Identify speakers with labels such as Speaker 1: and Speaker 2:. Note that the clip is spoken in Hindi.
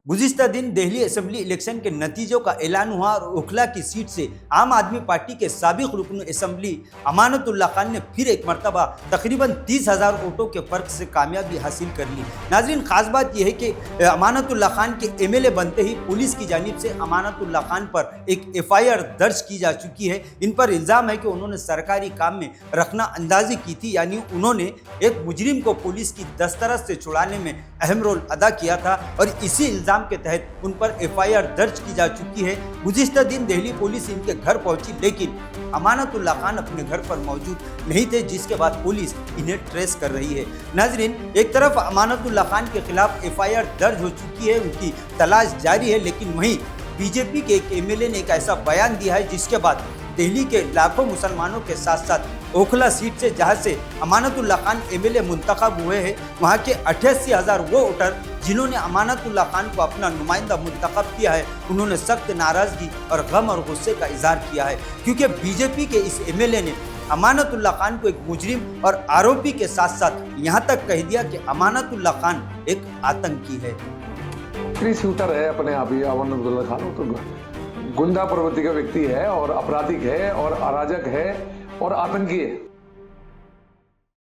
Speaker 1: गुज़िश्ता दिन दिल्ली असेंबली इलेक्शन के नतीजों का ऐलान हुआ और ओखला की सीट से आम आदमी पार्टी के साबिक रुकन असेंबली अमानतुल्लाह खान ने फिर एक मरतबा तकरीबन 30,000 वोटों के फर्क से कामयाबी हासिल कर ली। नाजरीन, खास बात यह है कि अमानतुल्लाह खान के एमएलए बनते ही पुलिस की जानिब से अमानतुल्लाह खान पर एक एफआईआर दर्ज की जा चुकी है। इन पर इल्ज़ाम है कि उन्होंने सरकारी काम में रखना अंदाजी की थी, यानी उन्होंने एक मुजरिम को पुलिस की दस्तरस से छुड़ाने में अहम रोल अदा किया था और इसी इल्ज़ाम के तहत उन पर एफआईआर दर्ज की जा चुकी है। गुज़िश्ता दिन दिल्ली पुलिस इनके घर पहुंची, लेकिन अमानतुल्लाह खान अपने घर पर मौजूद नहीं थे, जिसके बाद पुलिस इन्हें ट्रेस कर रही है। नाजरीन, एक तरफ अमानतुल्लाह खान के खिलाफ एफआईआर दर्ज हो चुकी है, उनकी तलाश जारी है, लेकिन वहीं बीजेपी के एक एमएलए ने एक ऐसा बयान दिया है जिसके बाद दिल्ली के लाखों मुसलमानों के साथ साथ ओखला सीट से जहां से अमानतुल्लाह खान एमएलए मुंतखब हुए हैं, वहां के 88,000 वो वोटर जिन्होंने अमानतुल्लाह खान को अपना नुमाइंदा मुंतखब किया है, उन्होंने सख्त नाराजगी और गम और गुस्से का इजहार किया है, क्योंकि बीजेपी के इस एमएलए ने अमानतुल्लाह खान को एक मुजरिम और आरोपी के साथ साथ यहाँ तक कह दिया कि अमानतुल्लाह खान एक आतंकी है।
Speaker 2: शूटर है अपने आप ही अमानतुल्लाह खान, तो गुंडा प्रवृत्ति का व्यक्ति है और आपराधिक है और अराजक है और आतंकी है।